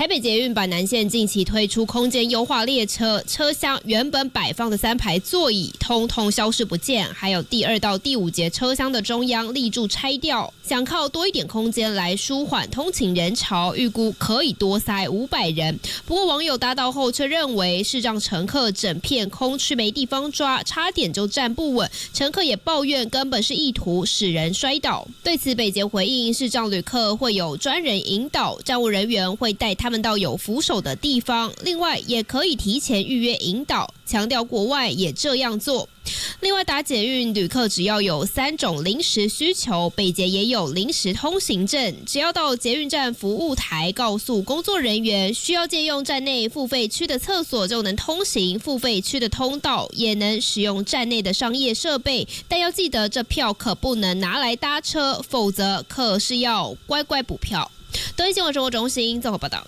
台北捷运板南线近期推出空间优化列车，车厢原本摆放的3排座椅通通消失不见，还有第2到第5节车厢的中央立柱拆掉，想靠多一点空间来舒缓通勤人潮，预估可以多塞500人。不过网友搭到后却认为是让乘客整片空区没地方抓，差点就站不稳。乘客也抱怨根本是意图使人摔倒。对此北捷回应，视障旅客会有专人引导，站务人员会带他们到有扶手的地方，另外也可以提前预约引导，强调国外也这样做。另外搭捷运旅客只要有3种临时需求，北捷也有临时通行证，只要到捷运站服务台告诉工作人员需要借用站内付费区的厕所就能通行，付费区的通道也能使用站内的商业设备，但要记得这票可不能拿来搭车，否则可是要乖乖补票。德意新闻生活中心综合报道。